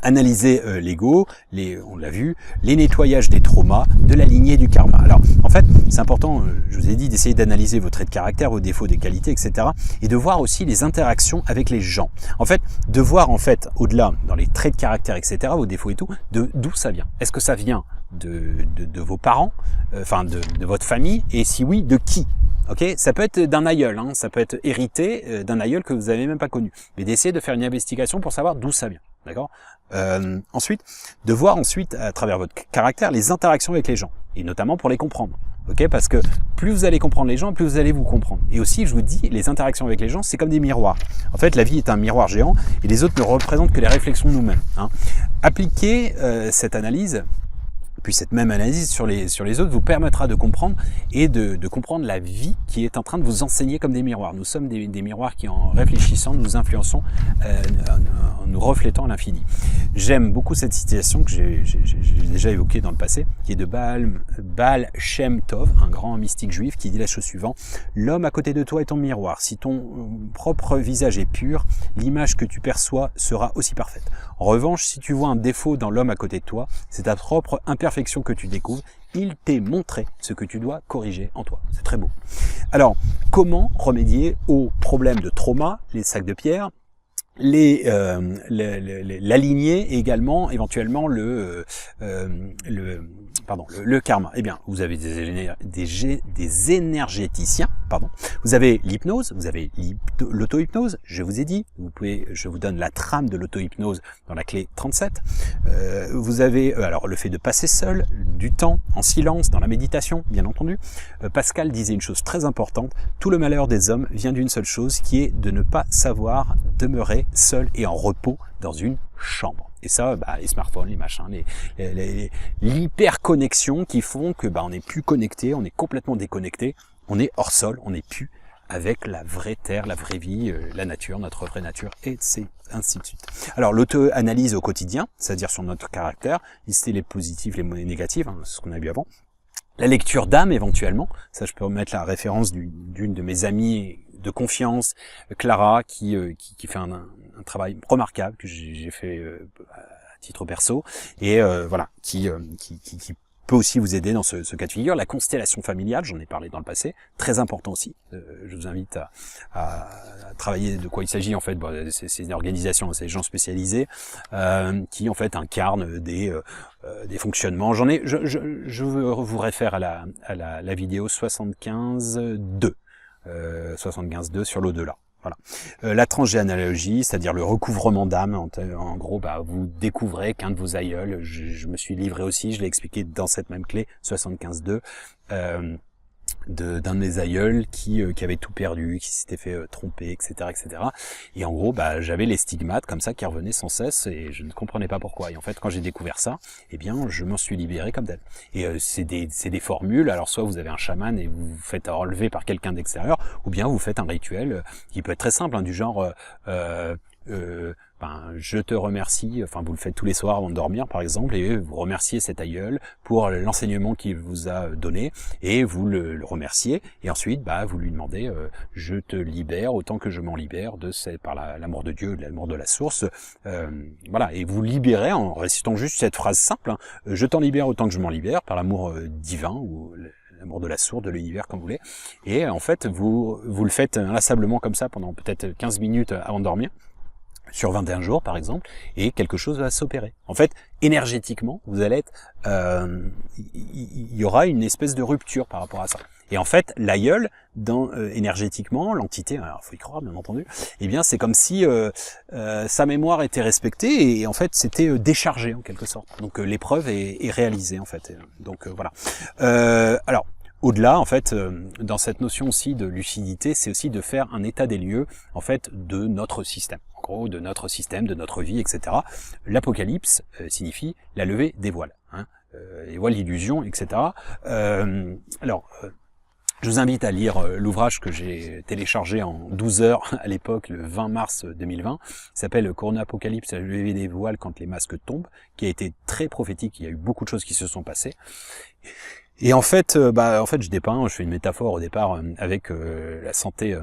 analyser l'ego, on l'a vu, les nettoyages des traumas, de la lignée du karma. Alors, en fait, c'est important, je vous ai dit, d'essayer d'analyser vos traits de caractère, vos défauts, des qualités, etc. Et de voir aussi les interactions avec les gens. En fait, de voir, en fait, au-delà, dans les traits de caractère, etc., vos défauts et tout, d'où ça vient. Est-ce que ça vient de vos parents, de votre famille, et si oui, de qui? Ok, ça peut être d'un aïeul, hein, ça peut être hérité d'un aïeul que vous n'avez même pas connu. Mais d'essayer de faire une investigation pour savoir d'où ça vient. D'accord. Ensuite, de voir ensuite à travers votre caractère les interactions avec les gens, et notamment pour les comprendre. Ok, parce que plus vous allez comprendre les gens, plus vous allez vous comprendre. Et aussi, je vous dis, les interactions avec les gens, c'est comme des miroirs. En fait, la vie est un miroir géant, et les autres ne représentent que les réflexions de nous-mêmes. Hein. Appliquer cette analyse. Puis cette même analyse sur les autres vous permettra de comprendre et de comprendre la vie qui est en train de vous enseigner comme des miroirs. Nous sommes des miroirs qui, en réfléchissant, nous influençons, en nous reflétant à l'infini. J'aime beaucoup cette citation que j'ai déjà évoquée dans le passé, qui est de Baal Shem Tov, un grand mystique juif, qui dit la chose suivante: l'homme à côté de toi est ton miroir. Si ton propre visage est pur, l'image que tu perçois sera aussi parfaite. En revanche, si tu vois un défaut dans l'homme à côté de toi, c'est ta propre imperfection que tu découvres. Il t'est montré ce que tu dois corriger en toi. C'est très beau. Alors, comment remédier aux problèmes de trauma, les sacs de pierre, l'aligner et également éventuellement le karma. Eh bien, vous avez des énergéticiens, vous avez l'hypnose, vous avez l'auto-hypnose, je vous ai dit, je vous donne la trame de l'auto-hypnose dans la clé 37. Vous avez alors le fait de passer seul, du temps, en silence, dans la méditation, bien entendu. Pascal disait une chose très importante, tout le malheur des hommes vient d'une seule chose, qui est de ne pas savoir demeurer seul et en repos dans une chambre. Et ça, les smartphones, les machins, l'hyperconnexion qui font que on n'est plus connecté, on est complètement déconnecté, on est hors sol, on n'est plus avec la vraie terre, la vraie vie, la nature, notre vraie nature, et ainsi de suite. Alors l'auto-analyse au quotidien, c'est-à-dire sur notre caractère, lister les positifs, les négatifs, ce qu'on a vu avant. La lecture d'âme éventuellement, ça je peux remettre la référence d'une de mes amies de confiance, Clara, qui fait un travail remarquable que j'ai fait à titre perso, et qui peut aussi vous aider dans ce cas de figure. La constellation familiale, j'en ai parlé dans le passé, très important aussi. Je vous invite à travailler de quoi il s'agit en fait. C'est une organisation, c'est des gens spécialisés qui en fait incarnent des fonctionnements. Je vous réfère à la vidéo 75.2. 75.2 sur l'au-delà. Voilà. La transgénéalogie, c'est-à-dire le recouvrement d'âme, en gros, vous découvrez qu'un de vos aïeuls, je me suis livré aussi, je l'ai expliqué dans cette même clé, 75.2, d'un de mes aïeuls qui avait tout perdu, qui s'était fait tromper, etc., etc. Et en gros, j'avais les stigmates comme ça qui revenaient sans cesse et je ne comprenais pas pourquoi. Et en fait, quand j'ai découvert ça, eh bien, je m'en suis libéré comme tel. Et c'est des formules. Alors, soit vous avez un chaman et vous vous faites enlever par quelqu'un d'extérieur, ou bien vous faites un rituel qui peut être très simple, du genre je te remercie, vous le faites tous les soirs avant de dormir par exemple, et vous remerciez cet aïeul pour l'enseignement qu'il vous a donné, et vous le remerciez, et ensuite vous lui demandez je te libère autant que je m'en libère par l'amour de Dieu, l'amour de la source, et vous libérez en récitant juste cette phrase simple, je t'en libère autant que je m'en libère, par l'amour divin, ou l'amour de la source, de l'univers, comme vous voulez, et en fait vous le faites inlassablement comme ça pendant peut-être 15 minutes avant de dormir, sur 21 jours par exemple, et quelque chose va s'opérer. En fait, énergétiquement, vous allez être, il y aura une espèce de rupture par rapport à ça. Et en fait, l'aïeul, énergétiquement, l'entité, alors faut y croire bien entendu, eh bien c'est comme si sa mémoire était respectée et en fait c'était déchargé en quelque sorte. Donc l'épreuve est réalisée en fait. Donc voilà. Alors. Au-delà, en fait, dans cette notion aussi de lucidité, c'est aussi de faire un état des lieux, en fait, de notre système. En gros, de notre système, de notre vie, etc. L'Apocalypse signifie la levée des voiles, les voiles d'illusion, etc. Je vous invite à lire l'ouvrage que j'ai téléchargé en 12 heures à l'époque, le 20 mars 2020, qui s'appelle Corona Apocalypse, la levée des voiles quand les masques tombent, qui a été très prophétique, il y a eu beaucoup de choses qui se sont passées. Et en fait, je fais une métaphore au départ avec la santé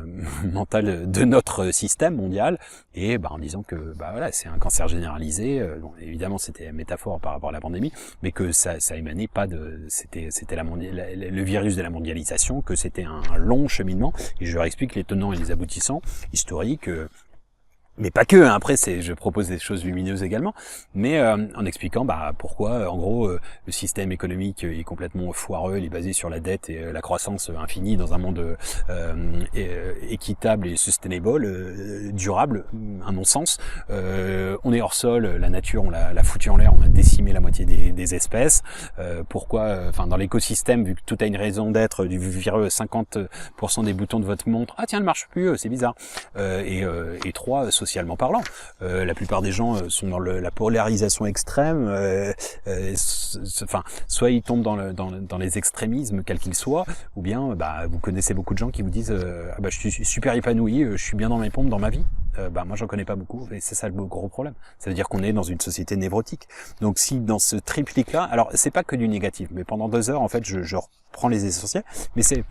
mentale de notre système mondial, et en disant que c'est un cancer généralisé. Bon, évidemment, c'était une métaphore par rapport à la pandémie, mais que ça émanait pas c'était le virus de la mondialisation, que c'était un long cheminement. Et je leur explique les tenants et les aboutissants historiques. Mais pas que, après je propose des choses lumineuses également, mais en expliquant pourquoi en gros le système économique est complètement foireux, il est basé sur la dette et la croissance infinie dans un monde équitable et sustainable, durable, un non-sens. On est hors sol, la nature on l'a foutu en l'air, on a décimé la moitié des espèces. Pourquoi, dans l'écosystème, vu que tout a une raison d'être, du virus 50% des boutons de votre montre, ah tiens, elle marche plus, c'est bizarre. Et 3, socialement parlant, la plupart des gens sont dans la polarisation extrême, soit ils tombent dans les extrémismes quels qu'ils soient, ou bien vous connaissez beaucoup de gens qui vous disent je suis super épanoui, je suis bien dans mes pompes dans ma vie. Moi j'en connais pas beaucoup, et c'est ça le gros problème. Ça veut dire qu'on est dans une société névrotique. Donc si dans ce triptyque là, alors c'est pas que du négatif, mais pendant 2 heures en fait je reprends les essentiels, mais c'est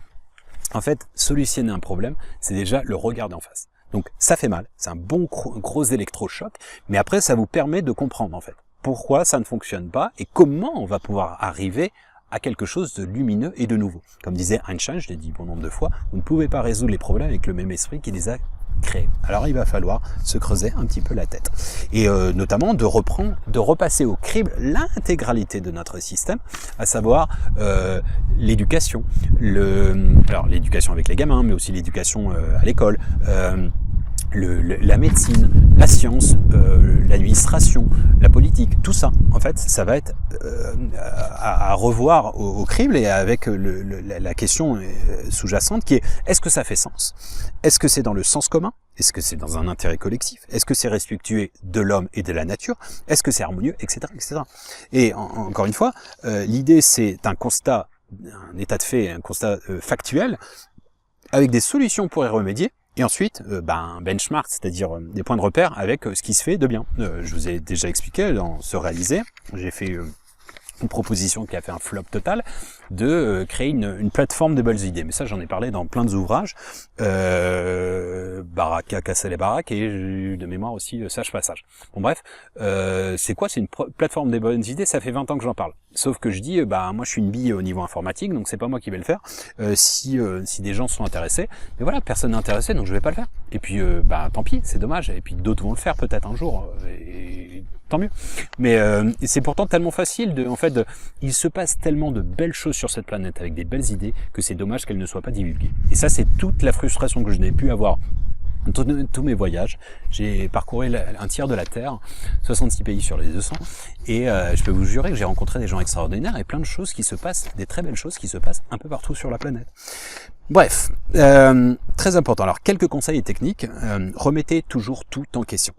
en fait solutionner un problème, c'est déjà le regarder en face. Donc ça fait mal, c'est un bon gros électrochoc, mais après ça vous permet de comprendre en fait pourquoi ça ne fonctionne pas et comment on va pouvoir arriver à quelque chose de lumineux et de nouveau. Comme disait Einstein, je l'ai dit bon nombre de fois, vous ne pouvez pas résoudre les problèmes avec le même esprit qui les a créé. Alors il va falloir se creuser un petit peu la tête. Et notamment de repasser au crible l'intégralité de notre système, à savoir l'éducation. Alors l'éducation avec les gamins, mais aussi l'éducation à l'école, la médecine, la science, l'administration, la politique, tout ça, en fait, ça va être à revoir au crible, et avec la question sous-jacente qui est: est-ce que ça fait sens? Est-ce que c'est dans le sens commun? Est-ce que c'est dans un intérêt collectif? Est-ce que c'est respectueux de l'homme et de la nature? Est-ce que c'est harmonieux, etc., etc. Et encore une fois, l'idée, c'est un constat, un état de fait, un constat factuel, avec des solutions pour y remédier. Et ensuite, un benchmark, c'est-à-dire des points de repère avec ce qui se fait de bien. Je vous ai déjà expliqué dans Ce Réaliser, j'ai fait une proposition qui a fait un flop total, de créer une plateforme de belles idées. Mais ça, j'en ai parlé dans plein d'ouvrages. Baraka, casser les baraques, et j'ai eu de mémoire aussi Sage Passage. Bon bref, c'est quoi? C'est une plateforme des bonnes idées, ça fait 20 ans que j'en parle. Sauf que je dis, moi je suis une bille au niveau informatique, donc c'est pas moi qui vais le faire. Si des gens sont intéressés, mais voilà, personne n'est intéressé, donc je vais pas le faire. Et puis, tant pis, c'est dommage. Et puis d'autres vont le faire peut-être un jour, et tant mieux. Mais c'est pourtant tellement facile il se passe tellement de belles choses sur cette planète avec des belles idées que c'est dommage qu'elles ne soient pas divulguées. Et ça, c'est toute la frustration que je n'ai pu avoir tous mes voyages. J'ai parcouru un tiers de la Terre, 66 pays sur les 200, et je peux vous jurer que j'ai rencontré des gens extraordinaires et plein de choses qui se passent, des très belles choses qui se passent un peu partout sur la planète. Bref, très important. Alors, quelques conseils et techniques. Remettez toujours tout en question.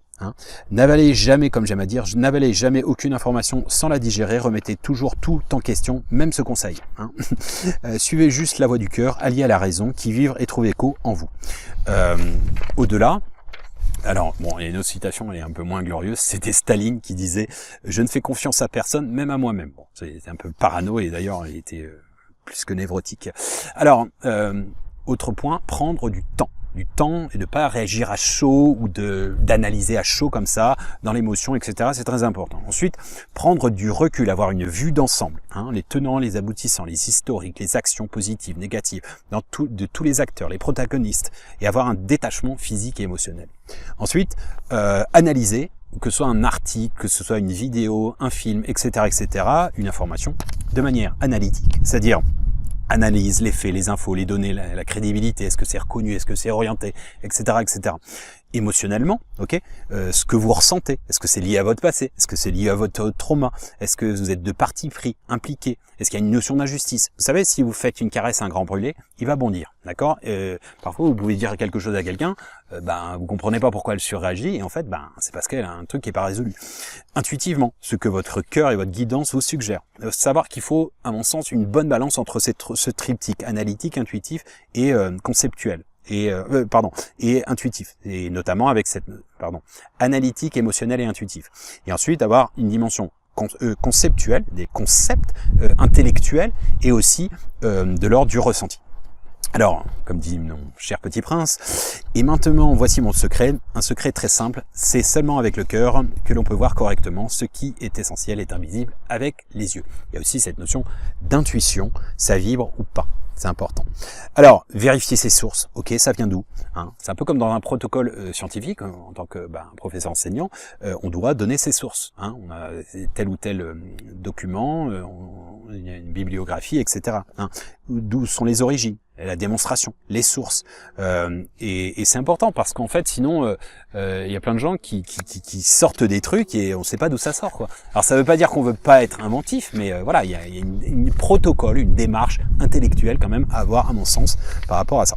N'avalez jamais, comme j'aime à dire, n'avalez jamais aucune information sans la digérer. Remettez toujours tout en question, même ce conseil. Suivez juste la voix du cœur, alliée à la raison, qui vibre et trouve écho en vous. Au-delà, alors bon, il y a une autre citation, elle est un peu moins glorieuse, c'était Staline qui disait « Je ne fais confiance à personne, même à moi-même ». Bon, c'est un peu parano, et d'ailleurs, il était plus que névrotique. Alors, autre point, prendre du temps et de pas réagir à chaud ou d'analyser à chaud comme ça, dans l'émotion, etc. C'est très important. Ensuite, prendre du recul, avoir une vue d'ensemble, les tenants, les aboutissants, les historiques, les actions positives, négatives, de tous les acteurs, les protagonistes, et avoir un détachement physique et émotionnel. Ensuite, analyser, que ce soit un article, que ce soit une vidéo, un film, etc., etc., une information, de manière analytique, c'est-à-dire analyse les faits, les infos, les données, la crédibilité, est-ce que c'est reconnu, est-ce que c'est orienté, etc., etc. Émotionnellement, ok, ce que vous ressentez, est-ce que c'est lié à votre passé, est-ce que c'est lié à votre trauma, est-ce que vous êtes de parti pris, impliqué, est-ce qu'il y a une notion d'injustice? Vous savez, si vous faites une caresse à un grand brûlé, il va bondir, d'accord? Parfois, vous pouvez dire quelque chose à quelqu'un, vous comprenez pas pourquoi elle surréagit, et en fait, c'est parce qu'elle a un truc qui est pas résolu. Intuitivement, ce que votre cœur et votre guidance vous suggèrent. Savoir qu'il faut, à mon sens, une bonne balance entre ce triptyque analytique, intuitif et conceptuel. Et intuitif, et notamment avec analytique, émotionnel et intuitif. Et ensuite avoir une dimension conceptuelle, des concepts intellectuels, et aussi de l'ordre du ressenti. Alors, comme dit mon cher petit prince, et maintenant voici mon secret, un secret très simple, c'est seulement avec le cœur que l'on peut voir correctement ce qui est essentiel est invisible avec les yeux. Il y a aussi cette notion d'intuition, ça vibre ou pas. C'est important. Alors, vérifier ses sources. Ok, ça vient d'où? C'est un peu comme dans un protocole scientifique, en tant que professeur enseignant, on doit donner ses sources. On a tel ou tel document, il y a une bibliographie, etc. D'où sont les origines, la démonstration, les sources. Et c'est important parce qu'en fait, sinon, il y a plein de gens qui sortent des trucs et on ne sait pas d'où ça sort, quoi. Alors, ça ne veut pas dire qu'on veut pas être inventif, mais voilà, il y a une protocole, une démarche intellectuelle quand même à avoir, à mon sens, par rapport à ça.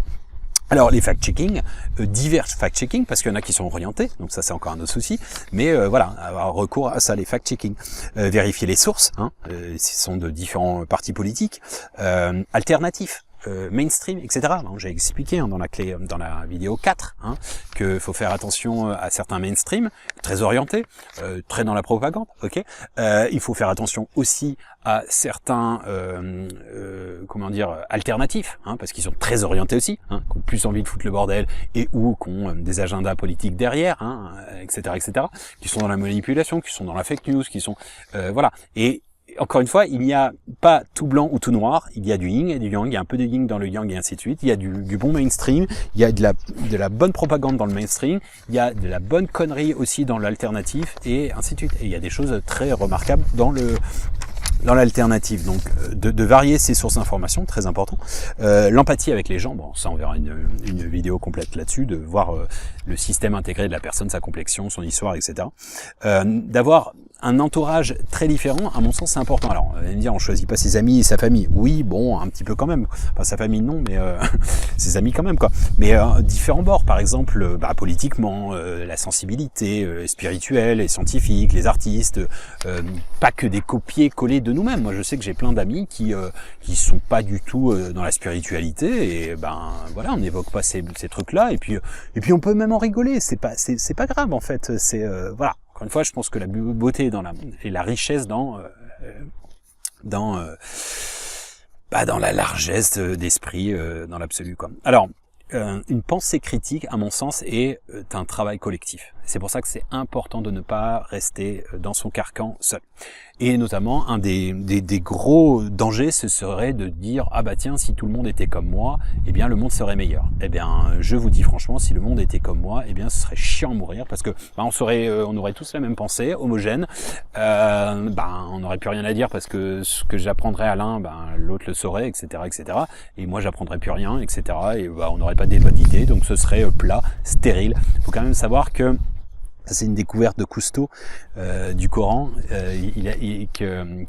Alors les fact-checking, divers fact-checking, parce qu'il y en a qui sont orientés, donc ça c'est encore un autre souci, mais voilà, avoir recours à ça, les fact-checking. Vérifier les sources, ce sont de différents partis politiques, alternatifs, mainstream, etc. J'ai expliqué dans la vidéo 4 que faut faire attention à certains mainstream, très orientés, très dans la propagande, ok. Il faut faire attention aussi à certains alternatifs, parce qu'ils sont très orientés aussi, qui ont plus envie de foutre le bordel et ou qui ont des agendas politiques derrière, etc., etc., qui sont dans la manipulation, qui sont dans la fake news, qui sont voilà. Et encore une fois, il n'y a pas tout blanc ou tout noir, il y a du yin et du yang, il y a un peu de yin dans le yang et ainsi de suite, il y a du bon mainstream, il y a de la bonne propagande dans le mainstream, il y a de la bonne connerie aussi dans l'alternatif et ainsi de suite. Et il y a des choses très remarquables dans l'alternative. Donc de varier ses sources d'information, très important. L'empathie avec les gens, bon ça on verra une vidéo complète là-dessus, de voir le système intégré de la personne, sa complexion, son histoire, etc. D'avoir un entourage très différent, à mon sens c'est important. Alors, on va me dire, on choisit pas ses amis et sa famille. Oui, bon, un petit peu quand même. Enfin, sa famille non, mais ses amis quand même, quoi. Mais différents bords, par exemple, politiquement, la sensibilité spirituelle, les scientifiques, les artistes, pas que des copier-coller de nous-mêmes. Moi, je sais que j'ai plein d'amis qui sont pas du tout dans la spiritualité, et ben voilà, on n'évoque pas ces trucs-là, et puis on peut même en rigoler. C'est pas grave en fait. C'est voilà. Encore une fois, je pense que la beauté et la richesse dans la largesse d'esprit, dans l'absolu, quoi. Alors, une pensée critique, à mon sens, est un travail collectif. C'est pour ça que c'est important de ne pas rester dans son carcan seul. Et notamment, un des gros dangers, ce serait de dire « Ah bah tiens, si tout le monde était comme moi, eh bien le monde serait meilleur. » Eh bien, je vous dis franchement, si le monde était comme moi, eh bien ce serait chiant à mourir, parce que on aurait tous la même pensée, homogène. On n'aurait plus rien à dire, parce que ce que j'apprendrais à l'un, l'autre le saurait, etc., etc. Et moi, j'apprendrais plus rien, etc. Et on n'aurait pas de débat d'idées, donc ce serait plat, stérile. Il faut quand même savoir que c'est une découverte de Cousteau du Coran,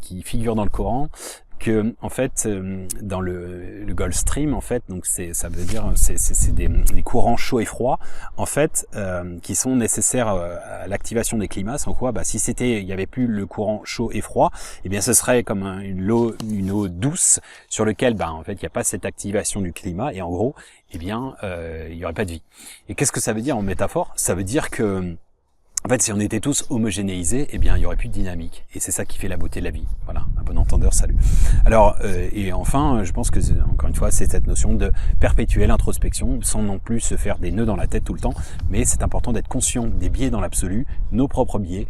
qui figure dans le Coran, que en fait dans le Gulf Stream, en fait, donc ça veut dire c'est des courants chauds et froids, en fait, qui sont nécessaires à l'activation des climats. Sans quoi, si il y avait plus le courant chaud et froid, eh bien ce serait comme une eau douce sur lequel en fait il n'y a pas cette activation du climat, et en gros il y aurait pas de vie. Et qu'est-ce que ça veut dire en métaphore? Ça veut dire que en fait, si on était tous homogénéisés, eh bien, il y aurait plus de dynamique. Et c'est ça qui fait la beauté de la vie. Voilà, un bon entendeur, salut. Alors, et enfin, je pense que, encore une fois, c'est cette notion de perpétuelle introspection, sans non plus se faire des nœuds dans la tête tout le temps. Mais c'est important d'être conscient des biais dans l'absolu, nos propres biais,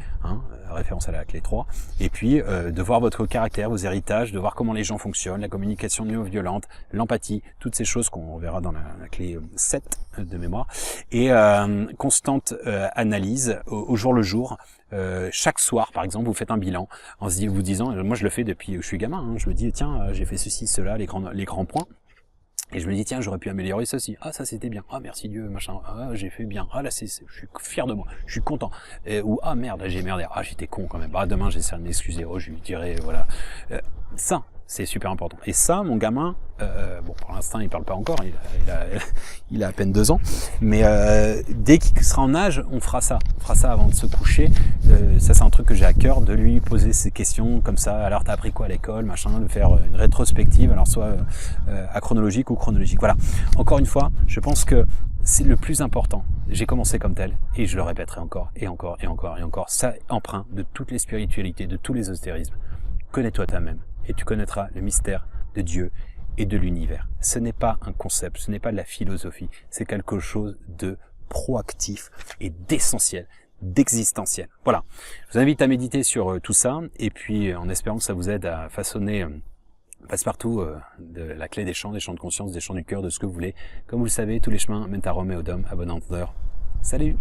référence à la clé 3, et puis de voir votre caractère, vos héritages, de voir comment les gens fonctionnent, la communication non violente, l'empathie, toutes ces choses qu'on verra dans la clé 7 de mémoire, et constante analyse au jour le jour. Chaque soir, par exemple, vous faites un bilan en vous disant, moi je le fais depuis que je suis gamin, je me dis tiens, j'ai fait ceci, cela, les grands points. Et je me dis, tiens, j'aurais pu améliorer ceci. Ah, ça, c'était bien. Ah, merci Dieu, machin. Ah, j'ai fait bien. Ah, là, je suis fier de moi. Je suis content. Ou, ah, merde, j'ai merdé. Ah, j'étais con quand même. Ah, demain, j'essaierai de m'excuser. Oh, je lui dirai, voilà. Ça, c'est super important. Et ça, mon gamin, pour l'instant, il parle pas encore. Il a à peine 2 ans. Mais dès qu'il sera en âge, on fera ça. On fera ça avant de se coucher. Ça, c'est un truc que j'ai à cœur, de lui poser ces questions comme ça. Alors, t'as appris quoi à l'école, machin, de faire une rétrospective, alors soit achronologique ou chronologique. Voilà. Encore une fois, je pense que c'est le plus important. J'ai commencé comme tel, et je le répéterai encore, et encore, et encore, et encore. Ça empreint de toutes les spiritualités, de tous les ésothérismes. Connais-toi toi-même, et tu connaîtras le mystère de Dieu et de l'univers. Ce n'est pas un concept, ce n'est pas de la philosophie, c'est quelque chose de proactif et d'essentiel, d'existentiel. Voilà. Je vous invite à méditer sur tout ça, et puis en espérant que ça vous aide à façonner passe-partout de la clé des champs de conscience, des champs du cœur, de ce que vous voulez. Comme vous le savez, tous les chemins mènent à Rome et au Dôme. À bon entendeur. Salut!